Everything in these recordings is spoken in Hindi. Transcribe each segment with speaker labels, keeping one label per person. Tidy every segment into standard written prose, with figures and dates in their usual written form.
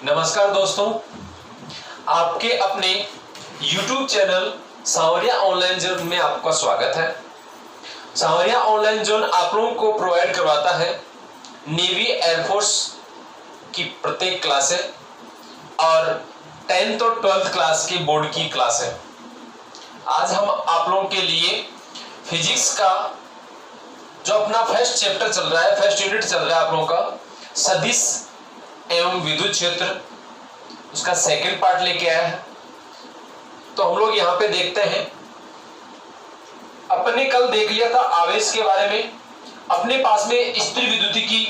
Speaker 1: नमस्कार दोस्तों, आपके अपने YouTube चैनल सांवरिया ऑनलाइन जोन में आपका स्वागत है। सांवरिया ऑनलाइन जोन आप लोगों को प्रोवाइड करवाता है नेवी एयरफोर्स की प्रत्येक क्लास है और 10th और 12th क्लास की बोर्ड की क्लास है। आज हम आप लोगों के लिए फिजिक्स का जो अपना फर्स्ट चैप्टर चल रहा है, फर्स्ट यूनिट चल रहा है आप लोगों का, सदिश एवं विद्युत क्षेत्र, उसका सेकंड पार्ट लेके आया है। तो हम लोग यहाँ पे देखते हैं, अपने कल देख लिया था आवेश के बारे में, अपने पास में स्थिर विद्युतिकी,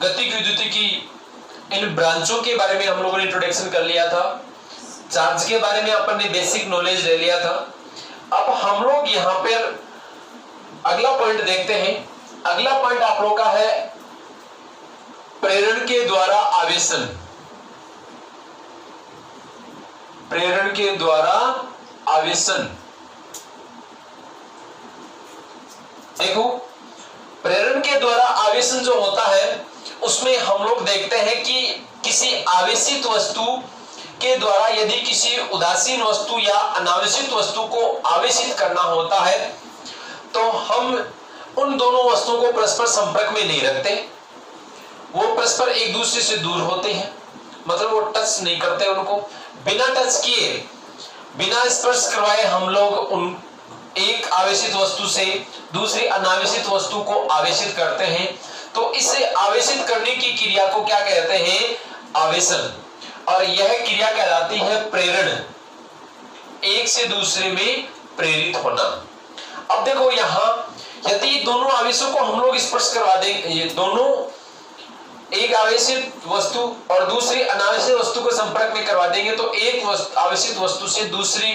Speaker 1: गतिक विद्युतिकी, इन ब्रांचों के बारे में हम लोगों ने इंट्रोडक्शन कर लिया था। चार्ज के बारे में अपन ने बेसिक नॉलेज ले लिया था। अब हम लोग यहाँ पर अगला पॉइंट देखते हैं। अगला पॉइंट आप लोग का है प्रेरण के द्वारा आवेशन। प्रेरण के द्वारा आवेशन, देखो प्रेरण के द्वारा आवेशन जो होता है उसमें हम लोग देखते हैं कि किसी आवेशित वस्तु के द्वारा यदि किसी उदासीन वस्तु या अनावेशित वस्तु को आवेशित करना होता है तो हम उन दोनों वस्तुओं को परस्पर संपर्क में नहीं रखते, वो परस्पर एक दूसरे से दूर होते हैं, मतलब वो टच नहीं करते उनको। बिना टच किए, बिना स्पर्श करवाए हम लोग उन एक आवेशित वस्तु से दूसरी अनावेशित वस्तु को आवेशित करते हैं। तो इसे आवेशित करने की क्रिया को क्या कहते हैं? आवेशन। और यह क्रिया कहलाती है प्रेरण, एक से दूसरे में प्रेरित होना। अब देखो यहाँ यदि दोनों आवेशों को हम लोग स्पर्श करवा देंगे, ये दोनों एक आवेशित वस्तु और दूसरी अनावेशित वस्तु को संपर्क में करवा देंगे तो एक आवेशित वस्तु से दूसरी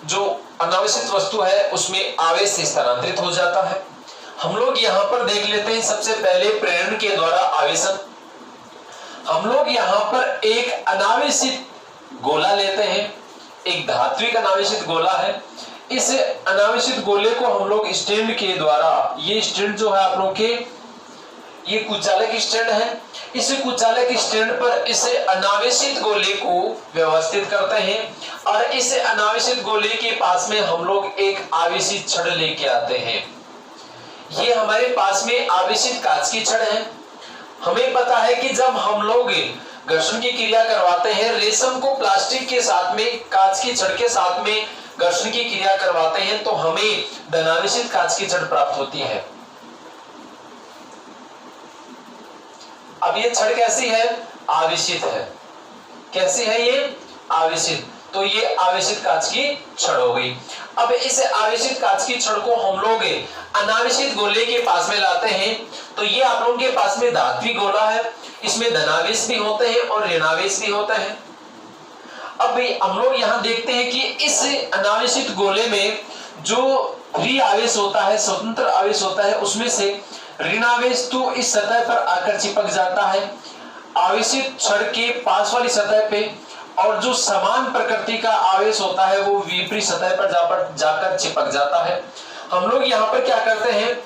Speaker 1: जो अनावेशित वस्तु है उसमें आवेश स्थानांतरित हो जाता है। हम लोग यहाँ पर देख लेते हैं सबसे पहले प्रेरण के द्वारा आवेशन। हम लोग यहाँ पर एक अनावेशित गोला लेते हैं, एक धात्विक अनावेशित गोला है। इस अनावेशित गोले को हम लोग स्टैंड के द्वारा, ये स्टैंड जो है आप लोग के, ये कुचालक स्टैंड है, इस कुचालक स्टैंड पर इस अनावेशित गोले को व्यवस्थित करते हैं और इस अनावेशित गोले के पास में हम लोग एक आवेशित छड़ लेके आते हैं। ये हमारे पास में आवेशित कांच की छड़ है। हमें पता है कि जब हम लोग घर्षण की क्रिया करवाते हैं, रेशम को प्लास्टिक के साथ में, कांच की छड़ के साथ में घर्षण की क्रिया करवाते हैं तो हमें धनावेशित कांच की छड़ प्राप्त होती है। अब ये छड़ कैसी है? आवेशित है। कैसी है ये? आवेशित। तो ये आवेशित कांच की छड़ हो गई। अब इस आवेशित कांच की छड़ को हम लोग अनावेशित गोले के पास में लाते हैं तो ये आप लोगों के पास में धात्विक गोला है, इसमें धनावेश भी होते हैं और ऋणावेश भी होता है। अब हम लोग यहाँ देखते हैं कि इस अनावेशित गोले में जो ऋण आवेश होता है, स्वतंत्र आवेश होता है, उसमें से ऋणावेश तो इस सतह पर आकर चिपक जाता है आवेशित छड़ के पास वाली सतह पे, और जो समान प्रकृति का आवेश होता है वो विपरीत सतह पर जाकर चिपक जाता है। हम लोग यहाँ पर क्या करते हैं,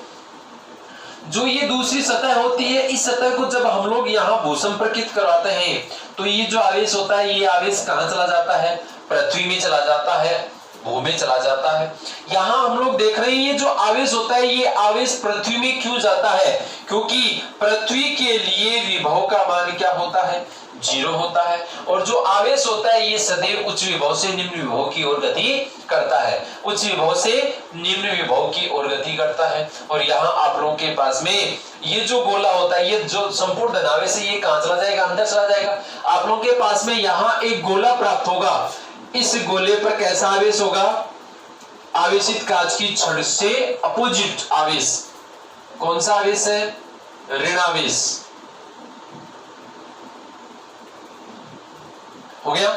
Speaker 1: जो ये दूसरी सतह होती है, इस सतह को जब हम लोग यहाँ भूसंपर्कित करवाते हैं तो ये जो आवेश होता है, ये आवेश कहाँ चला जाता है? पृथ्वी में चला जाता है, भू में चला जाता है। यहाँ हम लोग देख रहे हैं ये जो आवेश होता है, ये आवेश पृथ्वी में क्यों जाता है? क्योंकि पृथ्वी के लिए विभव का मान क्या होता है? 0 होता है। और जो आवेश होता है ये सदैव उच्च विभव से निम्न विभव की ओर गति करता है, उच्च विभव से निम्न विभव की ओर गति करता है। और यहाँ आप लोगों के पास में ये जो गोला होता है, ये जो संपूर्ण धनावेश है, ये कहाँ चला जाएगा? अंदर चला जाएगा। आप लोगों के पास में यहाँ एक गोला प्राप्त होगा। इस गोले पर कैसा आवेश होगा? आवेशित कांच की छड़ से अपोजिट आवेश। कौन सा आवेश है? ऋणावेश। हो गया।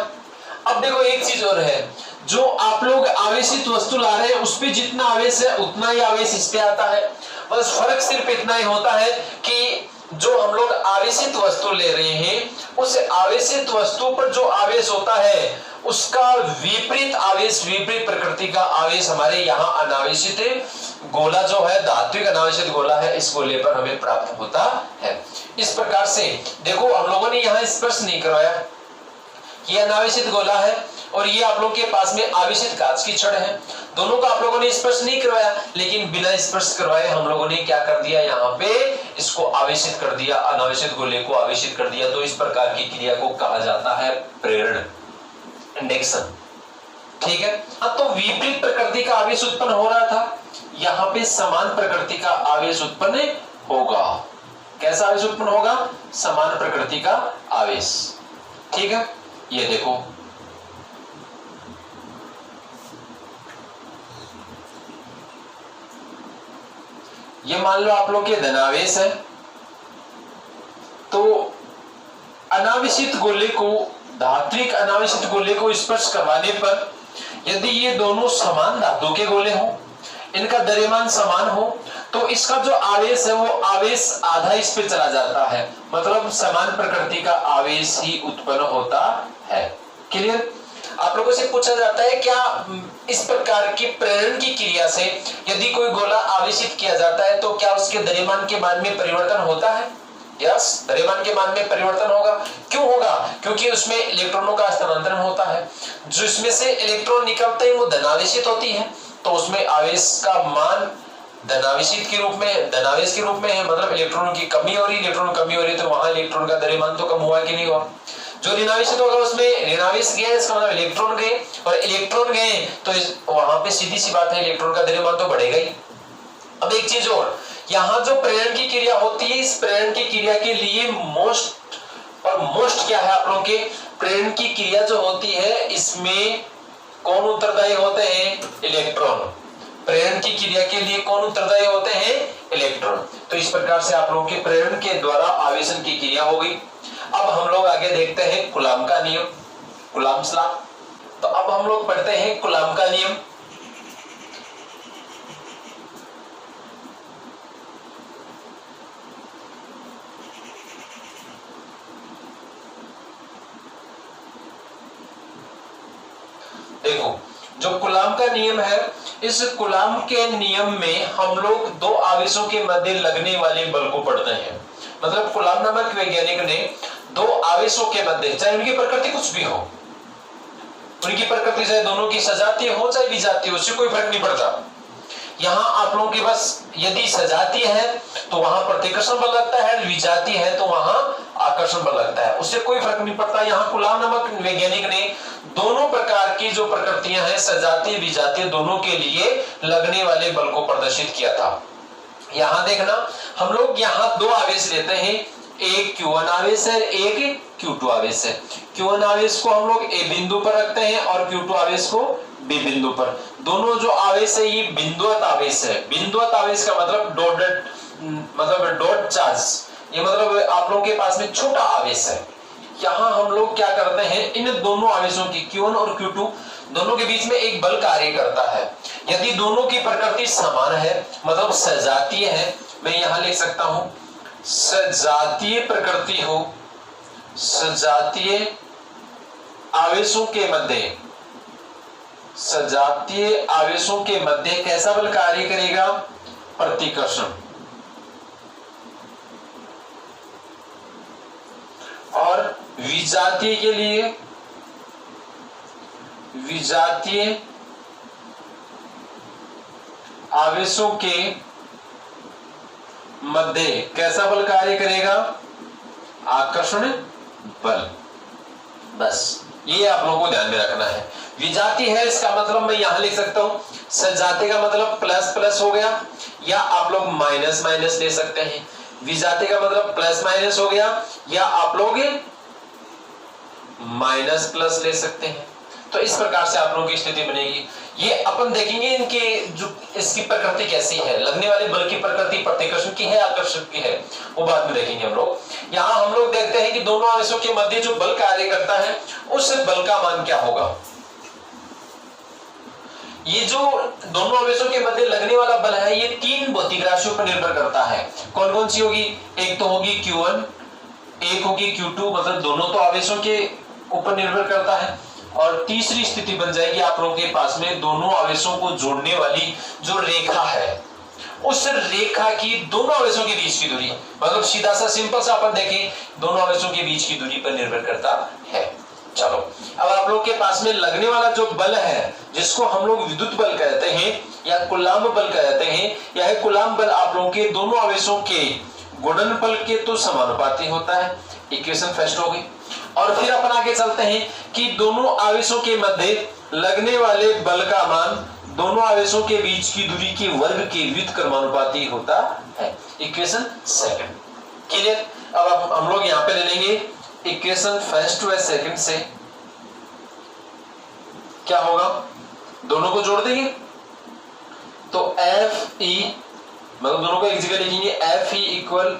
Speaker 1: अब देखो एक चीज और है, जो आप लोग आवेशित वस्तु ला रहे हैं उस पे जितना आवेश है उतना ही आवेश इस पे आता है। बस फर्क सिर्फ इतना ही होता है कि जो हम लोग आवेशित वस्तु ले रहे हैं उस आवेशित वस्तु पर जो आवेश होता है उसका विपरीत आवेश, विपरीत प्रकृति का आवेश हमारे यहाँ अनावेशित गोला जो है, धात्विक अनावेशित गोला है, इस गोले पर हमें प्राप्त होता है। इस प्रकार से देखो हम लोगों ने यहाँ स्पर्श नहीं करवाया, ये अनावेशित गोला है और ये आप लोगों के पास में आवेशित कांच की छड़ है, दोनों का आप लोगों ने स्पर्श नहीं करवाया, लेकिन बिना स्पर्श करवाए हम लोगों ने क्या कर दिया, यहाँ पे इसको आवेशित कर दिया, अनावेशित गोले को आवेशित कर दिया। तो इस प्रकार की क्रिया को कहा जाता है प्रेरण, इंडक्शन। ठीक है, अब तो विपरीत प्रकृति का आवेश उत्पन्न हो रहा था, यहाँ पे समान प्रकृति का आवेश उत्पन्न होगा। कैसा आवेश उत्पन्न होगा? समान प्रकृति का आवेश। ठीक है, ये देखो ये मान लो आप लोग के धनावेश है, तो अनावेशित गोले को, धात्विक अनावेशित गोले को स्पर्श करवाने पर यदि ये दोनों समान धातु के गोले हों, इनका द्रव्यमान समान हो, तो इसका जो आवेश है वो आवेश आधा इस पे चला जाता है, मतलब समान प्रकृति का आवेश ही उत्पन्न होता है। क्लियर? आप लोगों से पूछा जाता है क्या इस प्रकार की प्रेरण की क्रिया से यदि कोई गोला आवेशित किया जाता है तो क्या उसके द्रव्यमान के मान में परिवर्तन होता है? यस, द्रव्यमान के मान में परिवर्तन होगा। क्यों होगा? क्योंकि उसमें इलेक्ट्रॉनों का स्थानांतरण होता है, जिसमें से इलेक्ट्रॉन निकलते ही वो धनावेशित होती है, तो उसमें आवेश का मान धनावेशित के रूप में, धनावेश के रूप में है, मतलब इलेक्ट्रॉनों की कमी हो रही, इलेक्ट्रॉन कमी हो रही, तो वहां इलेक्ट्रॉन का द्रव्यमान तो कम हुआ कि नहीं हुआ। जो ऋणावेशित होगा उसमें ऋणावेश गया, इसका मतलब इलेक्ट्रॉन गए, और इलेक्ट्रॉन गए तो वहां पे सीधी सी बात है इलेक्ट्रॉन का द्रव्यमान तो बढ़ेगा ही। अब एक चीज और, यहाँ जो प्रेरण की क्रिया होती है, इस प्रेरण की क्रिया के लिए मोस्ट क्या है आप लोगों के, प्रेरण की क्रिया जो होती है इसमें कौन उत्तरदायी होते हैं? इलेक्ट्रॉन। प्रेरण की क्रिया के लिए कौन उत्तरदायी होते हैं? इलेक्ट्रॉन। तो इस प्रकार से आप लोगों के प्रेरण के द्वारा आवेशन की क्रिया हो गई। अब हम लोग आगे देखते हैं कूलाम का नियम, कूलाम्स लॉ। तो अब हम लोग पढ़ते हैं कूलाम का नियम। देखो जो कूलाम का नियम है, इस कूलाम के नियम में हम लोग दो आवेशों के मध्य लगने वाले बल को पढ़ते हैं। मतलब कूलाम नामक वैज्ञानिक ने दो आवेशों के मध्य, चाहे उनकी प्रकृति कुछ भी हो, उनकी प्रकृति चाहे दोनों की सजातीय हो चाहे विजातीय हो, उससे कोई फर्क नहीं पड़ता। यहाँ आप लोगों के बस यदि सजातीय है तो वहां प्रतिकर्षण बल लगता है, विजातीय है तो वहां आकर्षण बल लगता है, उससे कोई फर्क नहीं पड़ता। यहाँ कूलाम नामक वैज्ञानिक ने दोनों प्रकार की जो प्रकृतियां हैं, सजातीय विजातीय, दोनों के लिए लगने वाले बल को प्रदर्शित किया था। यहाँ देखना, हम लोग यहाँ दो आवेश लेते हैं, एक Q1 आवेश है, एक Q2 आवेश है। Q1 आवेश को हम लोग A बिंदु पर रखते हैं और Q2 आवेश को B बिंदु पर। दोनों जो आवेश है ये बिंदुवत आवेश है। बिंदुवत आवेश का मतलब डॉट चार्ज, ये मतलब आप लोगों के पास में छोटा आवेश है। यहाँ हम लोग क्या करते हैं, इन दोनों आवेशों की Q1 और Q2 दोनों के बीच में एक बल कार्य करता है। यदि दोनों की प्रकृति समान है, मतलब सजातीय है, मैं यहाँ लिख सकता हूं सजातीय प्रकृति हो, सजातीय आवेशों के मध्य, सजातीय आवेशों के मध्य कैसा बल कार्य करेगा? प्रतिकर्षण। और विजातीय के लिए, विजातीय आवेशों के मध्य कैसा बल कार्य करेगा? आकर्षण बल। बस ये आप लोगों को ध्यान में रखना है। विजातीय है इसका मतलब मैं यहां लिख सकता हूं, सजातीय का मतलब प्लस प्लस हो गया, या आप लोग माइनस माइनस ले सकते हैं। विजातीय का मतलब प्लस माइनस हो गया, या आप लोग माइनस प्लस ले सकते हैं। तो इस प्रकार से आप लोगों की स्थिति बनेगी। ये अपन देखेंगे इनके जो इसकी प्रकृति कैसी है, लगने वाले बल की प्रकृति प्रतिकर्षण की है, आकर्षण की है, वो बाद में देखेंगे हम लोग। यहाँ हम लोग देखते हैं कि दोनों आवेशों के मध्य जो बल कार्य करता है उस बल का मान क्या होगा। ये जो दोनों आवेशों के मध्य लगने वाला बल है, ये तीन भौतिक राशियों पर निर्भर करता है। कौन कौन सी होगी? एक तो होगी Q1, एक होगी Q2, मतलब दोनों तो आवेशों के ऊपर निर्भर करता है। और तीसरी स्थिति बन जाएगी आप लोगों के पास में दोनों आवेशों को जोड़ने वाली जो रेखा है, उस रेखा की दोनों आवेशों के बीच की दूरी, मतलब सीधा सा सिंपल सा अपन देखें, दोनों आवेशों के बीच की दूरी पर निर्भर करता है। चलो अब आप लोग के पास में लगने वाला जो बल है, जिसको हम लोग विद्युत बल कहते हैं या कूलाम्ब बल कहते हैं, यह कूलाम्ब बल आप लोगों के दोनों आवेशों के गुणनफल के तो समानुपाती होता है। इक्वेशन फर्स्ट हो गई। और फिर अपन आगे चलते हैं कि दोनों आवेशों के मध्य लगने वाले बल का मान दोनों आवेशों के बीच की दूरी के वर्ग के व्युत्क्रमानुपाती होता है। Equation second clear. अब हम लोग यहां पे ले लेंगे इक्वेशन फर्स्ट व सेकंड से क्या होगा, दोनों को जोड़ देंगे तो एफ ई, मतलब दोनों को एक जगह लिखेंगे, F E equal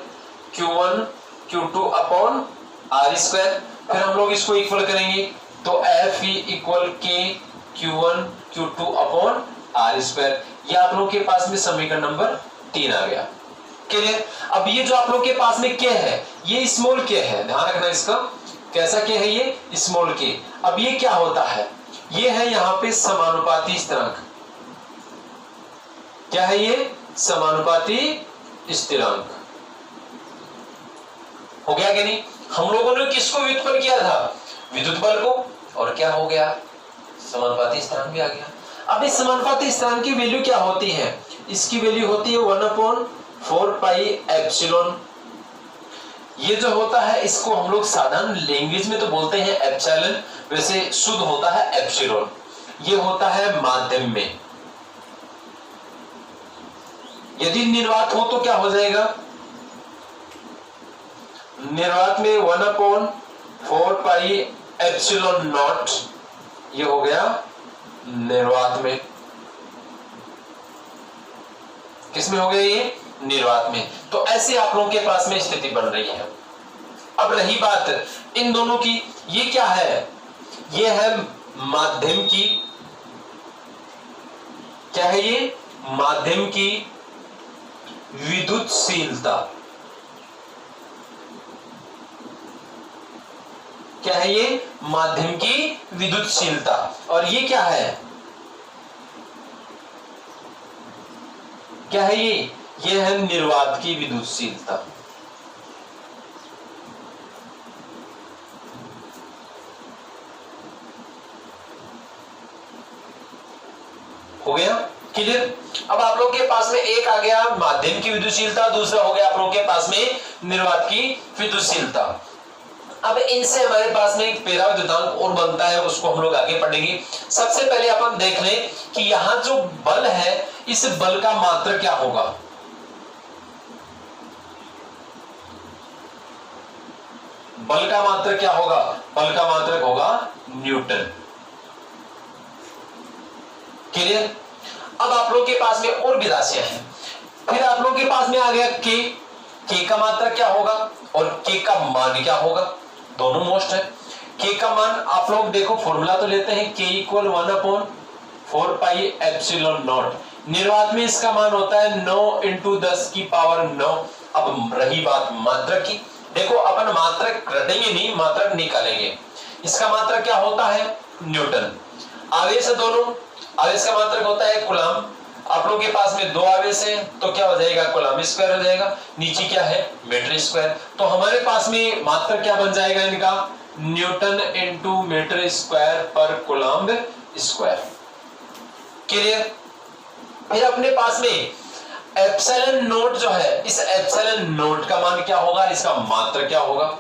Speaker 1: Q1 Q2 upon R square. फिर हम लोग इसको इक्वल करेंगे तो एफ ई इक्वल के Q1 Q2 upon R square. ये आप लोगों के पास में समीकरण नंबर 3 आ गया। क्लियर। अब ये जो आप लोग के पास में क्या है, ये स्मॉल के है, ध्यान रखना इसका, कैसा के है ये, स्मॉल के। अब ये क्या होता है, ये है यहां पे समानुपाती स्थिरांक। क्या है ये, समानुपाती स्थिरांक। हो गया कि नहीं। हम लोगों ने किसको व्युत्पन्न किया था, विद्युत बल को, और क्या हो गया, समानुपाती स्थिरांक भी आ गया। अब इस समानुपाती स्थिरांक की वैल्यू क्या होती है, इसकी वैल्यू होती है 1/4 पाई एप्सिलॉन। ये जो होता है इसको हम लोग साधारण लैंग्वेज में तो बोलते हैं एप्सिलॉन, वैसे शुद्ध होता है एप्सिलॉन। ये होता है माध्यम में। यदि निर्वात हो तो क्या हो जाएगा, निर्वात में 1/4 पाई एप्सिलॉन नॉट, ये हो गया निर्वात में। किसमें हो गया ये, निर्वात में। तो ऐसे आप लोगों के पास में स्थिति बन रही है। अब रही बात इन दोनों की, ये क्या है, ये है माध्यम की, क्या है ये, माध्यम की विद्युतशीलता। क्या है ये, माध्यम की विद्युतशीलता। और ये क्या है, क्या है ये है निर्वात की विद्युतशीलता। हो गया क्लियर। अब आप लोग के पास में एक आ गया माध्यम की विद्युतशीलता, दूसरा हो गया आप लोग के पास में निर्वात की विद्युतशीलता। अब इनसे हमारे पास में एक पराविद्युतांक और बनता है, उसको हम लोग आगे पढ़ेंगे। सबसे पहले अपन देख लें कि यहां जो बल है, इस बल का मात्रक क्या होगा। बल का मात्रक क्या होगा, बल का मात्रक होगा न्यूटन। क्लियर। अब आप लोग के पास में और भी राशियां हैं। फिर आप लोग के पास में आ गया के का मात्रक क्या होगा और के का मान क्या होगा, दोनों मोस्ट है। के का मान आप लोग देखो, फॉर्मूला तो लेते हैं, के इक्वल 1/4 पाई एप्सिलॉन नॉट। निर्वात में इसका मान होता है 9 × 10⁹9। अब रही बात मात्रक की, देखो अपन मात्रक रटेंगे नहीं, मात्रक निकालेंगे। इसका मात्रक क्या होता है, न्यूटन। आवेश है दोनों, आवेश का मात्रक होता है कूलाम्ब। आप लोग के पास में दो आवेश है तो क्या हो जाएगा, कूलाम्ब स्क्वायर हो जाएगा। नीचे क्या है, मीटर स्क्वायर। तो हमारे पास में मात्रक क्या बन जाएगा इनका, न्यूटन × मीटर स्क्वायर पर कूलाम्ब स्क्वायर। क्लियर। फिर अपने पास में एप्सिलॉन नोट जो है, इस एप्सिलॉन नोट का मान क्या होगा, इसका मात्रक क्या होगा,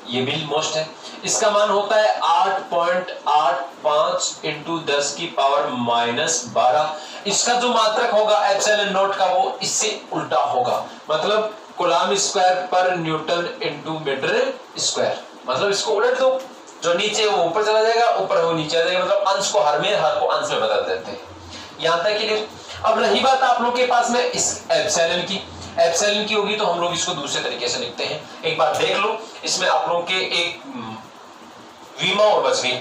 Speaker 1: ये भी मोस्ट है। इसका मान होता है 8.85 × 10⁻⁻12। इसका जो मात्रक होगा एप्सिलॉन नोट का, वो इससे उल्टा होगा, मतलब कूलाम्ब स्क्वायर पर न्यूटन × मीटर स्क्वायर। मतलब इसको उलट दो, जो नीचे वो ऊपर चला जाएगा, ऊपर वो नीचे आ जाएगा, मतलब अंश को हर को अंश में बदल देते हैं। यहां तक क्लियर। अब रही बात आप लोग के पास में इस एप्सिलॉन की, एप्सिलॉन की होगी तो हम लोग इसको दूसरे तरीके से लिखते हैं। एक बार देख लो, इसमें आप लोगों के एक वीमा और बच गई,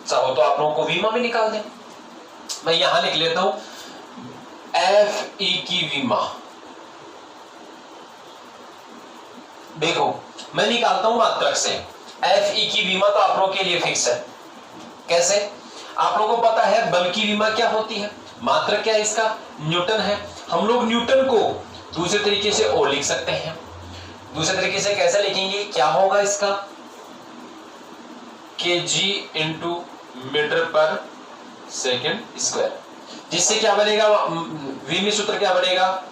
Speaker 1: चाहो तो आप लोगों को वीमा भी निकाल दें। मैं यहां लिख लेता हूं एफ ई की वीमा। देखो मैं निकालता हूं मात्रक से, एफ ई की वीमा तो आप लोगों के लिए फिक्स है, कैसे? आप लोगों को पता है बल की विमा क्या होती है, मात्रक क्या है इसका, न्यूटन है। हम लोग न्यूटन को दूसरे तरीके से और लिख सकते हैं। दूसरे तरीके से कैसे लिखेंगे, क्या होगा इसका, kg इंटू मीटर पर सेकेंड स्क्वायर, जिससे क्या बनेगा, v में सूत्र क्या बनेगा,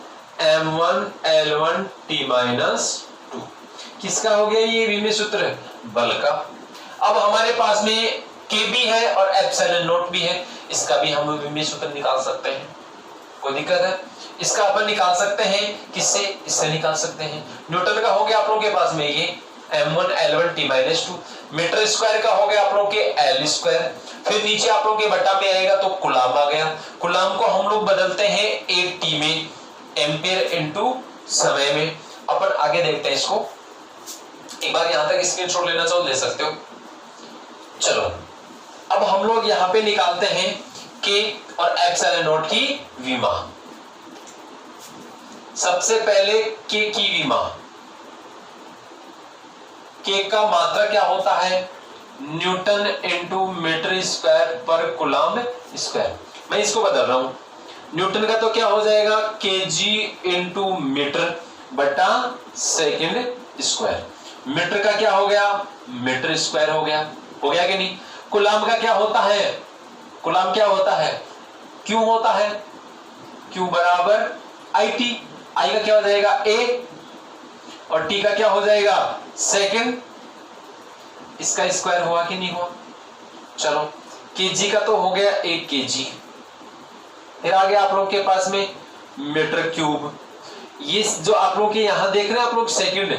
Speaker 1: m1l1 t माइनस 2। किसका हो गया ये v में सूत्र, बल का। अब हमारे पास में k भी है और एप्सिलॉन नॉट भी है, इसका भी हम v में सूत्र निकाल सकते हैं, कोई दिक्कत है? इसका अपन निकाल सकते हैं किससे, इससे निकाल सकते हैं। न्यूटन का हो गया आप लोगों के पास में ये m1l1 t minus 2, metre square का हो गया आप लोगों के l स्क्वायर, फिर नीचे आप लोगों के बटा में आएगा तो कुलाम आ गया। कुलाम को हम लोग बदलते हैं 1 t में, एम्पियर इनटू समय में। अपन आगे देखते हैं इसको, एक बार यहां तक स्क्रीनशॉट लेना चाहो ले सकते हो। चलो अब हम लोग यहां पे निकालते हैं k और एप्सिलॉन नॉट की विमा। सबसे पहले k की विमा, k का मात्रा क्या होता है, न्यूटन इंटू मीटर स्क्वायर पर कूलम स्क्वायर। मैं इसको बदल रहा हूं, न्यूटन का तो क्या हो जाएगा, kg इंटू मीटर बटा सेकेंड स्क्वायर। मीटर का क्या हो गया, मीटर स्क्वायर हो गया कि नहीं। कूलम का क्या होता है, कूलम क्या होता है, क्यों होता है, क्यू बराबर IT। आई का क्या हो जाएगा A और T का क्या हो जाएगा सेकेंड, इसका स्क्वायर हुआ कि नहीं हुआ। चलो kg का तो हो गया 1 kg, फिर आ गया आप लोग के पास में मीटर क्यूब। ये जो आप लोग के यहां देख रहे हैं आप लोग सेकंड,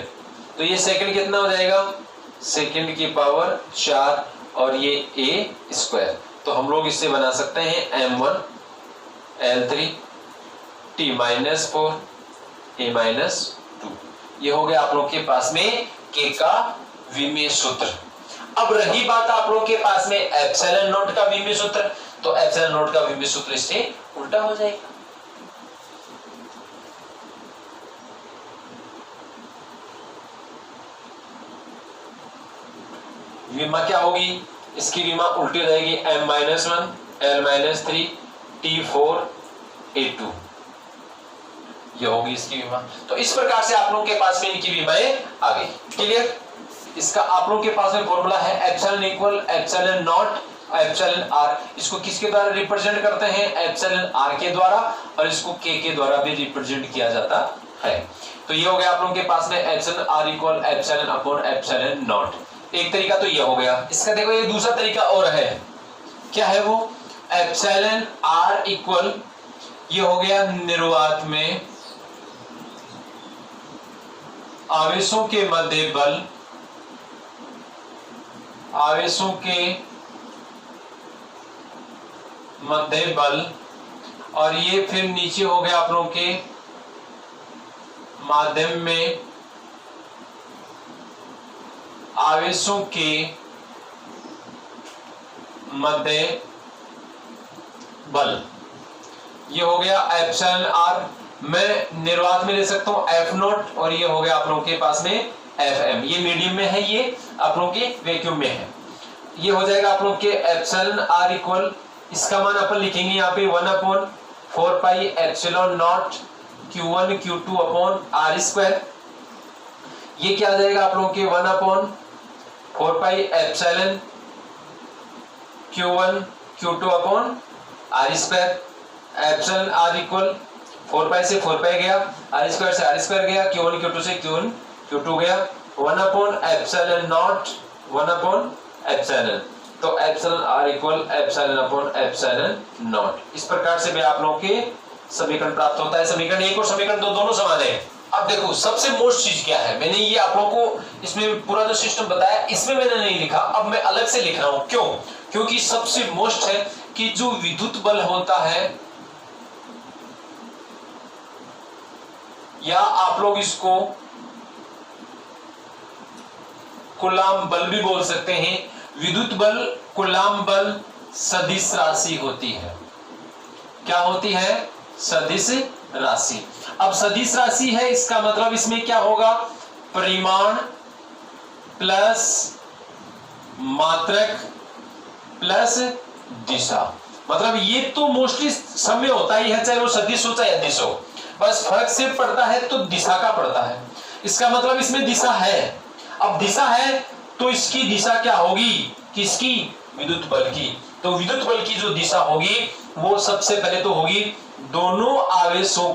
Speaker 1: तो ये सेकंड कितना हो जाएगा, सेकंड की पावर 4 और ये a स्क्वायर, तो हम लोग इससे बना सकते हैं m1l3 t minus 4 a minus 2। ये हो गया आप लोग के पास में k का विमीय सूत्र। अब रही बात आप लोग के पास में एप्सिलॉन नॉट का विमीय सूत्र, तो एप्सिलॉन नॉट का विमीय सूत्र इससे उल्टा हो जाएगा। विमा क्या होगी, इसकी विमा उल्टी हो जाएगी, m-1 l-3 t4 a2, ये होगी इसकी विमा। तो इस प्रकार से आप लोगों के पास में इनकी विमाएं आ गई। क्लियर? इसका आप लोगों के पास में फॉर्मूला है epsilon equal epsilon naught epsilon R. इसको किसके द्वारा रिप्रेजेंट करते हैं, एप्सिलॉन आर के द्वारा, और इसको के द्वारा भी रिप्रेजेंट किया जाता है। तो ये हो गया आप लोगों के पास में epsilon R equal epsilon upon epsilon naught. एक तरीका तो ये हो गया। इसका देखो ये दूसरा तरीका और है, क्या है वो, एप्सिलॉन आर इक्वल, ये हो गया निर्वात में आवेशों के मध्य बल, आवेशों के मध्य बल, और ये फिर नीचे हो गया आप लोगों के माध्यम में आवेशों के मध्य बल। ये हो गया एप्सिलॉन आर, मैं निर्वात में ले सकता हूं एफ नॉट, और ये हो गया आप लोगों के पास में एफ एम। ये मीडियम में है, ये आप लोगों के वैक्यूम में है। ये हो जाएगा आप लोग के एप्सिलॉन आर इक्वल, इसका मान अपन लिखेंगे यहाँ पे 1/4 pi epsilon naught Q1 Q2 upon R square. ये क्या आ जाएगा आप लोगों के 1/4 pi epsilon Q1 Q2 upon R square. Epsilon R equal 4 pi से 4 पाई गया, आर स्क्वायर से आर स्क्वायर गया, Q1 Q2 से Q1 Q2 गया, 1/एप्सिलॉन नॉट 1/एप्सिलॉन। तो epsilon R equal epsilon upon epsilon naught. इस प्रकार से भी आप लोगों के समीकरण प्राप्त होता है। समीकरण 1 और समीकरण 2 दोनों समान है। अब देखो सबसे मोस्ट चीज क्या है, मैंने ये आप लोगों को इसमें पूरा जो सिस्टम बताया इसमें मैंने नहीं लिखा, अब मैं अलग से लिख रहा हूं। क्यों? क्योंकि सबसे मोस्ट है कि जो विद्युत बल होता है, या आप लोग इसको कूलम बल भी बोल सकते हैं। विद्युत बल कूलम बल सदिश राशि होती है। क्या होती है? सदिश राशि। अब सदिश राशि है, इसका मतलब इसमें क्या होगा, परिमाण प्लस मात्रक प्लस दिशा। मतलब ये तो मोस्टली सब में होता ही है, चाहे वो सदिश हो चाहे अदिश हो, बस फर्क सिर्फ पड़ता है तो दिशा का पड़ता है। इसका मतलब इसमें दिशा है। अब दिशा है तो इसकी दिशा क्या होगी, किसकी, विद्युत बल की। तो विद्युत बल की जो दिशा होगी वो सबसे पहले तो होगी दोनों आवेशों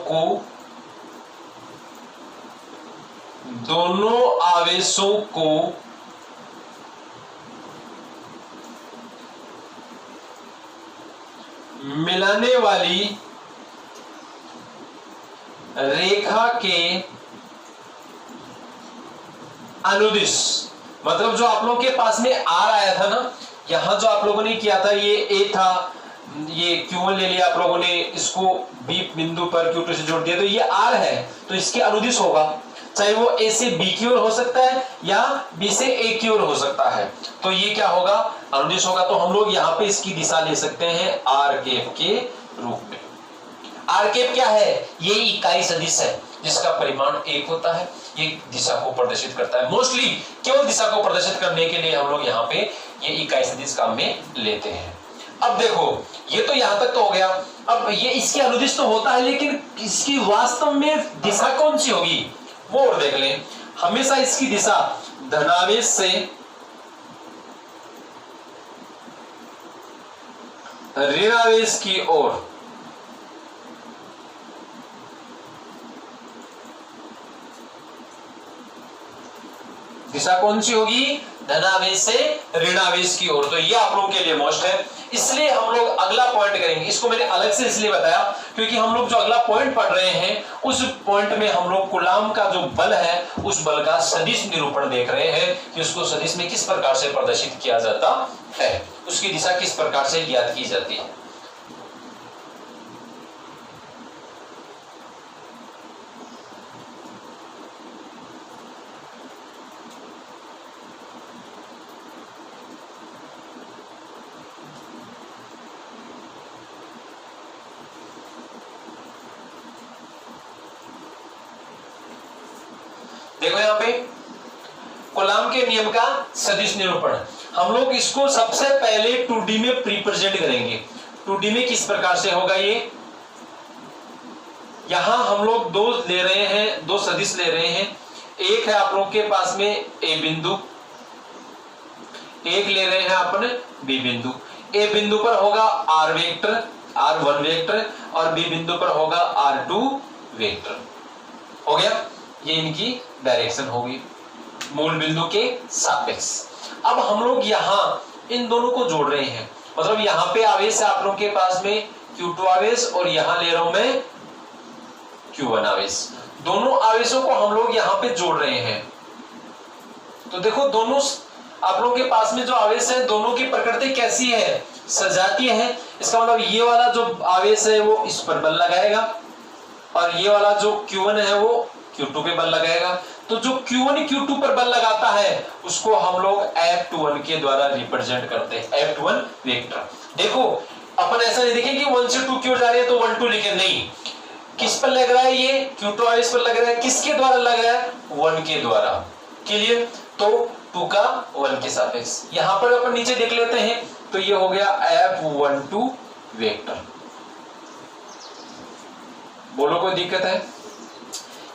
Speaker 1: को मिलाने वाली रेखा के अनुदिश। मतलब जो आप लोगों के पास में आर आया था ना, यहां जो आप लोगों ने किया था ये ए था, ये Q1 ले लिया आप लोगों ने, इसको B बिंदु पर Q2 से जोड़ दिया, तो ये R है तो इसके अनुदिश होगा, चाहे वो A से B की ओर हो सकता है या B से A की ओर हो सकता है, तो ये क्या होगा, अनुदिश होगा। तो हम लोग यहाँ पे इसकी दिशा ले सकते हैं R कैप के रूप में। R कैप क्या है, ये इकाई सदिश है जिसका परिमाण 1 होता है, ये दिशा को प्रदर्शित करता है। मोस्टली केवल दिशा को प्रदर्शित करने के लिए हम लोग यहाँ पे ये इकाई सदिश काम में लेते हैं। अब देखो ये तो यहां तक तो हो गया। अब ये इसके अनुदिश तो होता है, लेकिन इसकी वास्तव में दिशा कौन सी होगी वो और देख लें। हमेशा इसकी दिशा धनावेश से ऋणावेश की ओर दिशा कौन सी होगी, धनावेश से ऋणावेश की ओर। तो ये आप लोगों के लिए मोस्ट है, इसलिए हम लोग अगला पॉइंट करेंगे। इसको मैंने अलग से इसलिए बताया क्योंकि हम लोग जो अगला पॉइंट पढ़ रहे हैं उस पॉइंट में हम लोग कूलाम का जो बल है उस बल का सदिश निरूपण देख रहे हैं कि उसको सदिश में किस प्रकार से प्रदर्शित किया जाता है, उसकी दिशा किस प्रकार से ज्ञात की जाती है। देखो यहाँ पे कूलाम के नियम का सदिश निरूपण, हम लोग इसको सबसे पहले 2D में रिप्रेजेंट करेंगे। 2D में किस प्रकार से होगा ये, यहां हम लोग दो ले रहे हैं, दो सदिश ले रहे हैं। एक है आप लोग के पास में ए बिंदु, एक ले रहे हैं अपन बी बिंदु। ए बिंदु पर होगा आर वेक्टर, R1 वेक्टर, और बी बिंदु पर होगा R2 वेक्टर। हो गया, ये इनकी डायरेक्शन होगी मूल बिंदु के सापेक्ष। अब हम लोग यहां इन दोनों को जोड़ रहे हैं, मतलब यहां पे आवेश है आप लोगों के पास में Q2 आवेश, और यहां ले रहा हूं मैं Q1 आवेश। दोनों आवेशों को हम लोग यहां पे जोड़ रहे हैं। तो देखो दोनों आप लोगों के पास में जो आवेश है दोनों की प्रकृति कैसी है, सजातीय है। इसका मतलब ये वाला जो आवेश है वो इस पर बल लगाएगा, और ये वाला जो Q1 है वो Q2 पे बल लगाएगा। तो जो Q1 Q2 पर बल लगाता है उसको हम लोग F21 के द्वारा रिप्रेजेंट करते हैं, F21 वेक्टर। देखो अपन ऐसा नहीं देखें कि 1 से 2 की ओर जा रहे हैं तो 1 2 लिखे, नहीं, किस पर लग रहा है, ये Q2 आवेश पर लग रहा है। किसके द्वारा लग रहा है, 1 के द्वारा। क्लियर, तो 2 का 1 के सापेक्ष। यहां पर अपन नीचे देख लेते हैं, तो ये हो गया F12 वेक्टर। बोलो कोई दिक्कत है,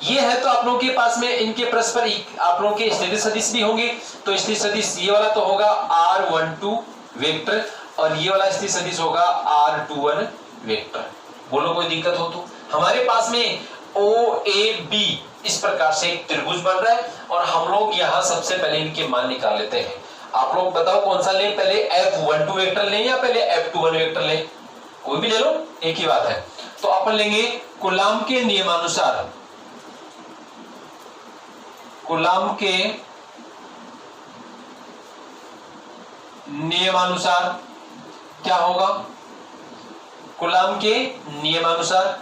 Speaker 1: ये है। तो आप लोगों के पास में इनके परस्पर आप लोगों के स्थिति सदिश भी होंगे। तो स्थिति सदिश ये वाला तो होगा R12 वेक्टर, और ये वाला स्थिति सदिश होगा R21 वेक्टर। बोलो कोई दिक्कत हो तो। हमारे पास में OAB इस प्रकार से एक त्रिभुज बन रहा है, और हम लोग यहाँ सबसे पहले इनके मान निकाल लेते हैं। आप लोग बताओ कौन सा लें, पहले F12 वेक्टर लें या पहले F21 वेक्टर लें, कोई भी ले लो, एक ही बात है। तो अपन लेंगे कूलाम के नियमानुसार, कूलाम के नियमानुसार क्या होगा, कूलाम के नियमानुसार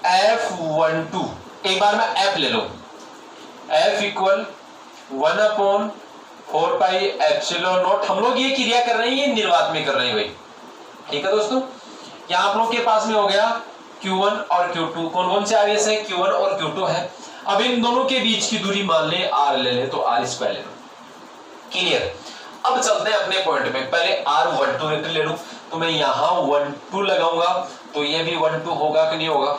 Speaker 1: F12, एक बार में F ले लो, F equal 1/4 pi epsilon not. हम लोग ये क्रिया कर रहे हैं, ये निर्वात में कर रहे हैं भाई, ठीक है दोस्तों। यहां आप लोग के पास में हो गया Q1 और Q2, कौन कौन से आवेश है, Q1 और Q2 है। अब इन दोनों के बीच की दूरी मान ले R ले ले, तो R स्क्वायर ले लो। क्लियर। अब चलते हैं अपने पॉइंट में। पहले R12 वेक्टर ले लूं, तो मैं यहां 1 2 लगाऊंगा, तो ये भी 1 2 होगा कि नहीं होगा?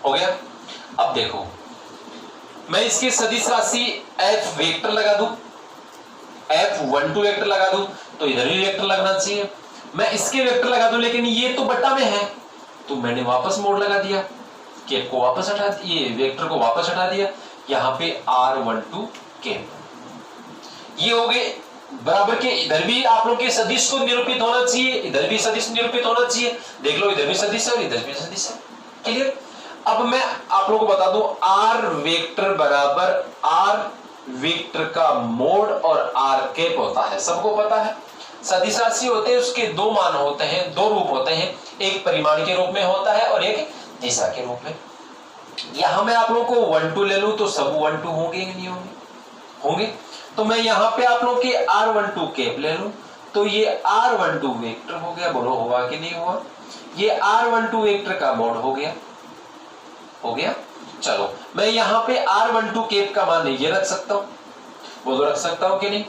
Speaker 1: हो गया। अब देखो, मैं इसके सदिश राशि F वेक्टर लगा दूं, F12 वेक्टर लगा दूं, तो इधर भी वेक्टर लगना चाहिए। मैं इसके वेक्टर लगा दूं, लेकिन ये तो बट्टा में है, तो मैंने वापस मोड़ लगा दिया, केप को वापस हटा दिया, ये वेक्टर को वापस हटा दिया, यहां पे R12 केप। ये हो गए बराबर के। इधर भी आप लोग के सदिश को निरूपित होना चाहिए, इधर भी सदिश निरूपित होना चाहिए। देख लो, इधर भी सदिश है और इधर भी सदिश है। क्लियर? अब मैं आप लोगों को बता दूं, R वेक्टर बराबर R वेक्टर का मोड और R केप होता है, सबको पता है। सदिश राशि होते हैं, उसके दो मान होते हैं, दो रूप होते हैं, एक परिमाण के रूप में होता है और एक दिशा के रूप में। यहां मैं आप लोगों को 1 2 ले लूं, तो सब 1 2 होंगे कि नहीं होंगे? होंगे। तो मैं यहां पे आप लोग के R12 केप ले लूं, तो ये R12 वेक्टर हो गया। बोलो हुआ कि नहीं हुआ? ये R12 वेक्टर का मोड हो गया। हो गया। चलो, मैं यहां पे R12 केप का मान ये रख सकता हूं, बोलो रख सकता हूं कि नहीं?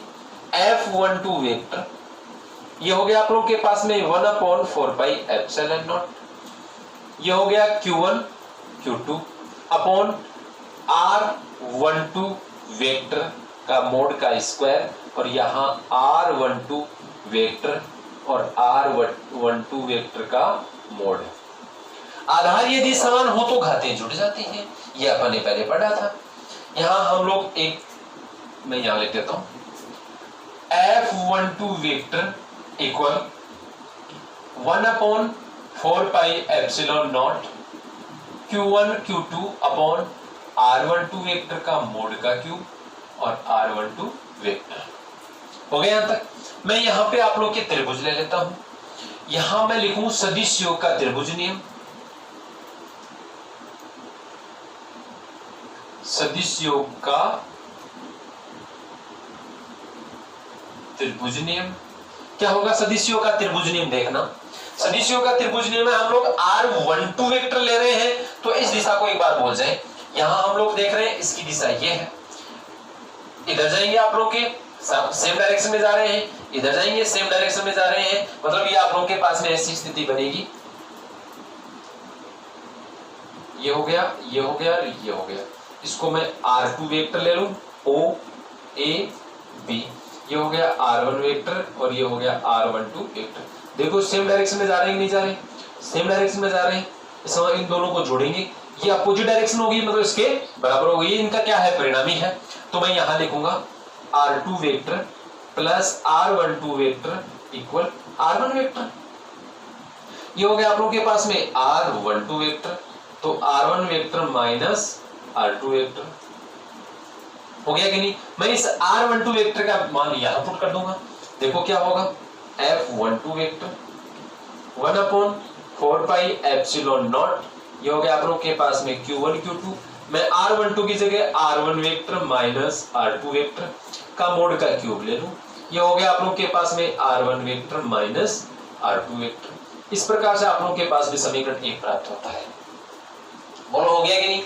Speaker 1: F12 वेक्टर ये हो गया आप लोग के पास में 1/4πε0। ये हो गया Q1 Q2 upon R12 vector का मोड का स्क्वायर, और यहां R12 वेक्टर और R12 वेक्टर का मोड है। आधार यदि समान हो तो घातें जुड़ जाती हैं, ये अपन ने पहले पढ़ा था। यहां हम लोग एक, मैं यहां लिख देता हूं, F12 vector equal 1/4πε0 Q1 Q2 upon R12 vector का मोड का क्यूब और R12 वेक्टर। हो गया यहां तक। मैं यहां पे आप लोग के त्रिभुज ले लेता हूं। यहां मैं लिखूं सदिश योग का त्रिभुज नियम, सदिश योग का त्रिभुज नियम। क्या होगा सदिश योग का त्रिभुज नियम? देखना, सदिश योग का त्रिभुज नियम में हम लोग R12 वेक्टर ले रहे हैं, तो इस दिशा को एक बार बोल जाए। यहां हम लोग देख रहे हैं इसकी दिशा ये है, इधर जाएंगे आप लोग के सेम डायरेक्शन में जा रहे हैं, इधर जाएंगे सेम डायरेक्शन में जा रहे हैं, मतलब ये आप लोग के पास में ऐसी स्थिति बनेगी। ये हो गया, ये हो गया, ये हो गया। इसको मैं R2 वेक्टर ले लूं, O A B, ये हो गया R1 वेक्टर और ये हो गया R12 वेक्टर। देखो सेम डायरेक्शन में जा रहे हैं, नहीं जा रहे? सेम डायरेक्शन में जा रहे हैं। इस समय इन दोनों को जोड़ेंगे, ये अपोजिट डायरेक्शन होगी, मतलब इसके बराबर होगी। ये इनका क्या है? परिणामी है। तो मैं यहां लिखूंगा R2 vector plus R12 vector equal R1 vector. ये हो गया आप लोगों के पास में R12 वेक्टर, तो R1 vector minus R2 vector. हो गया कि नहीं? मैं इस R12 वेक्टर का मान यहां पुट कर दूंगा। देखो क्या होगा, F12 वेक्टर 1/4πε0, ये हो गया आप लोग के पास में Q1 Q2। मैं R12 की जगह R1 vector minus R2 vector का मोड का क्यूब ले लूं, ये हो गया आप लोग के पास में R1 vector minus R2 vector. इस प्रकार से आप लोग के पास भी समीकरण 1 प्राप्त होता है। बोलो हो गया कि नहीं?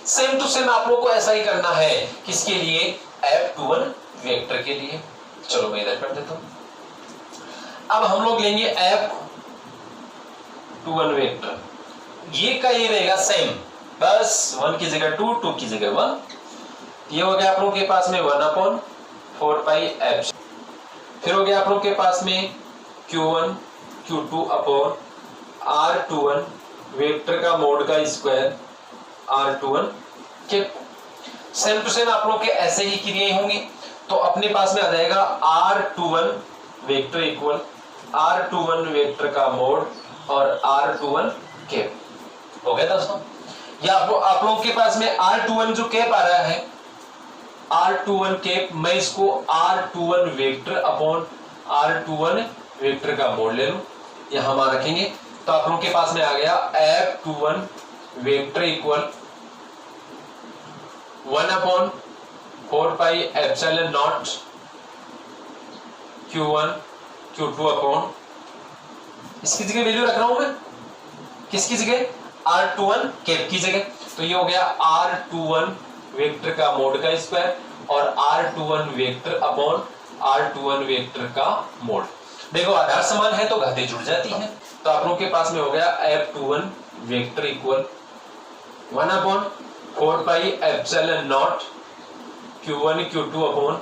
Speaker 1: सेम टू सेम आप लोग को ऐसा ही करना है। किसके लिए? F21 वेक्टर के लिए। चलो मैं इधर कर देता हूं। अब हम लोग लेंगे F21 वेक्टर, ये का ये रहेगा सेम, बस 1 की जगह 2, 2 की जगह 1। ये हो गया आप लोग के पास में 1/4πε। फिर हो गया आप लोग के पास में Q1 Q2 upon R21 vector का मोड का स्क्वायर R21 के। सेम टू सेम आप लोग के ऐसे ही क्रियाएं होंगी, तो अपने पास में आ जाएगा R21 vector equal R21 vector का मोड और R21 केप। हो गया दोस्तों? या आप लोगों के पास में R21 जो केप आ रहा है, R21 केप, मैं इसको R21 vector upon R21 vector का मोड ले लूं, यहां मान रखेंगे, तो आप लोगों के पास में आ गया F21 vector equal 1/4πε0 Q1 Q2 upon, इसकी जगह वैल्यू रख रहा हूं मैं, किसकी जगह? R21 केप की जगह। तो ये हो गया R21 वेक्टर का मोड का स्क्वायर और R21 vector upon R21 vector का मोड। देखो आधार समान है तो घातें जुड़ जाती हैं, तो आप लोगों के पास में हो गया F21 vector equal 1/4 pi epsilon naught Q1 Q2 upon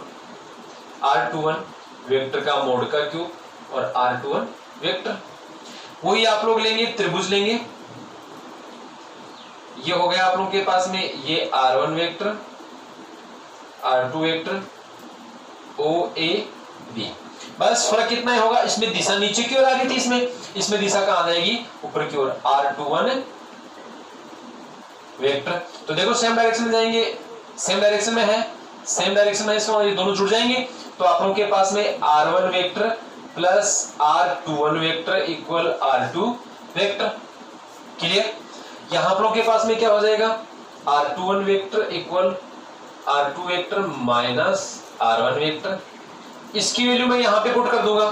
Speaker 1: R21 vector का मोड का क्यूब और R21 वेक्टर। वही आप लोग लेंगे, त्रिभुज लेंगे, ये हो गया आप लोगों के पास में ये R1 vector, R2 vector, OAB। बस फर्क कितना ही होगा, इसमें दिशा नीचे की ओर आ गई थी, इसमें दिशा कहां जाएगी, ऊपर की ओर, R21 वेक्टर। तो देखो सेम डायरेक्शन में जाएंगे, सेम डायरेक्शन में है, सेम डायरेक्शन में इसमें, ये दोनों जुड़ जाएंगे, तो आप लोगों के पास में R1 vector plus R21 vector equal R2 vector. Clear? यहां आप लोगों के पास में क्या हो जाएगा, R21 vector equal R2 vector minus R1 vector. इसकी वैल्यू मैं यहां पे पुट कर दूंगा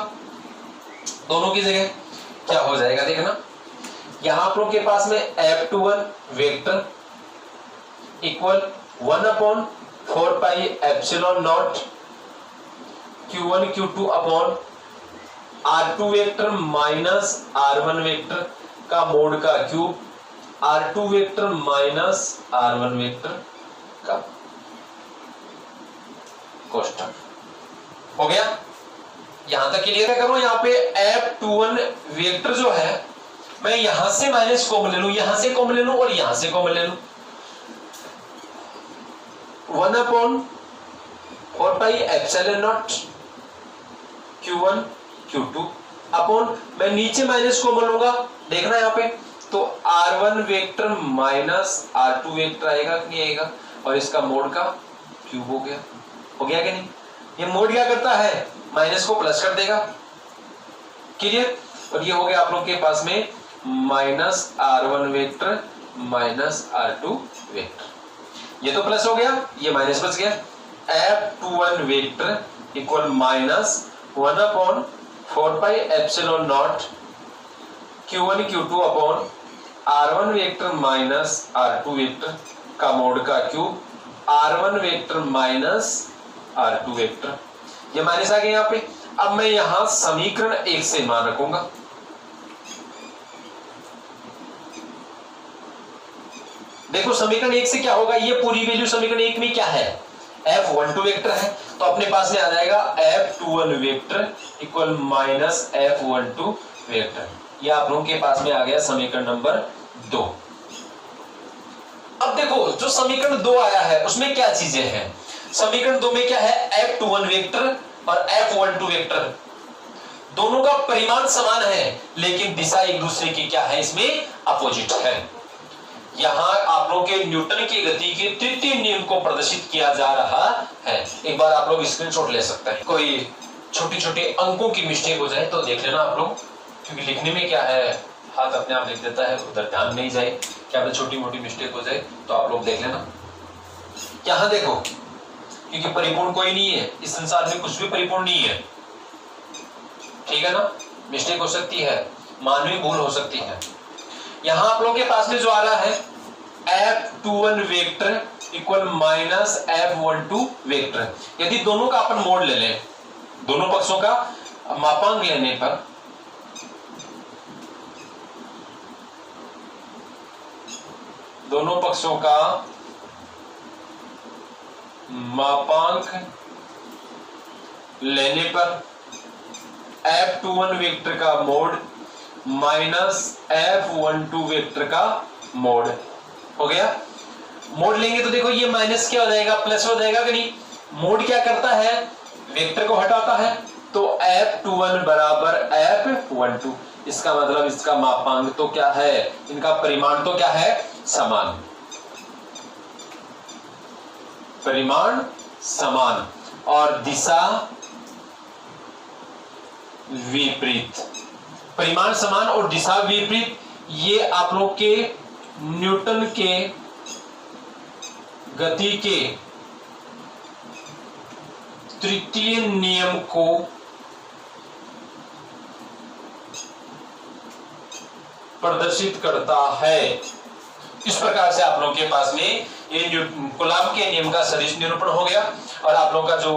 Speaker 1: दोनों की जगह, क्या हो जाएगा देखना, यहां आप लोग के पास में F21 vector equal 1/4 pi epsilon naught Q1 Q2 upon R2 vector minus R1 vector का मोड का cube, R2 vector minus R1 vector का कोष्टक। हो गया? यहां तक क्लियर करो। यहां पे F21 वेक्टर जो है मैं यहां से माइनस कॉमन ले लूं, यहां से कॉमन ले लूं और यहां से कॉमन ले लूं, 1/4 pi epsilon naught Q1 Q2 upon, मैं नीचे माइनस कॉमन लूंगा, देखना यहां पे, तो R1 vector minus R2 vector आएगा कि नहीं आएगा, और इसका मोड का क्यूब हो गया। हो गया कि नहीं? ये मोड क्या करता है, माइनस को प्लस कर देगा। क्लियर? और ये हो गया आप लोग के पास में minus R1 vector minus R2 vector. ये तो प्लस हो गया, ये माइनस बच गया। F21 vector equal minus 1/4 pi epsilon naught Q1 Q2 upon R1 vector minus R2 vector का मोड का cube, R1 vector minus R2 vector. ये माइनस आ गया यहां पे। अब मैं यहां समीकरण 1 से मान रखूंगा, देखो समीकरण 1 से क्या होगा, ये पूरी वैल्यू समीकरण 1 में क्या है, F12 वेक्टर है, तो अपने पास में आ जाएगा F21 vector equal minus F12 vector. ये आप लोगों के पास में आ गया समीकरण नंबर 2। अब देखो जो समीकरण 2 आया है उसमें क्या चीजें हैं, समीकरण 2 में क्या है, F21 वेक्टर और F12 वेक्टर, दोनों का परिमाण समान है लेकिन दिशा एक दूसरे की क्या है, इसमें अपोजिट है। यहां आप लोगों के न्यूटन की गति के तृतीय नियम को प्रदर्शित किया जा रहा है। एक बार आप लोग स्क्रीनशॉट ले सकते हैं, कोई छोटी छोटी अंकों की मिस्टेक हो जाए तो देख लेना आप लोग, क्योंकि लिखने में क्या है हाथ अपने आप लिख देता है, उधर ध्यान नहीं जाए, क्या छोटी मोटी मिस्टेक हो जाए तो आप लोग देख लेना। यहां देखो, क्योंकि परिपूर्ण कोई नहीं है इस संसार में, कुछ भी परिपूर्ण नहीं है, ठीक है ना, मिस्टेक हो सकती है, मानवीय भूल हो सकती है। यहां आप लोगों के पास में जो आ रहा है F21 vector equal minus F12 vector, यदि दोनों का अपन मोड ले लें, दोनों पक्षों का मापांक लेने पर दोनों पक्षों का मापांक लेने पर F21 वेक्टर का मोड माइनस F12 वेक्टर का मोड हो गया। मोड लेंगे तो देखो ये माइनस क्या हो जाएगा, प्लस हो जाएगा कि नहीं। मोड क्या करता है, वेक्टर को हटाता है, तो F21 बराबर F12, इसका मतलब इसका मापांक तो क्या है, इनका परिमाण तो क्या है, समान, परिमाण समान और दिशा विपरीत। परिमाण समान और दिशा विपरीत, ये आप लोग के न्यूटन के गति के तृतीय नियम को प्रदर्शित करता है। इस प्रकार से आप लोगों के पास में ये कूलॉम के नियम का सदिश निरूपण हो गया और आप लोगों का जो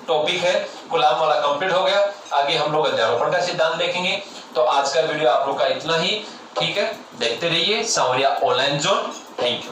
Speaker 1: टॉपिक है गुलाम वाला कंप्लीट हो गया। आगे हम लोग अध्यारोपण का सिद्धांत देखेंगे। तो आज का वीडियो आप लोग का इतना ही। ठीक है, देखते रहिए सांवरिया ऑनलाइन जोन। Thank you.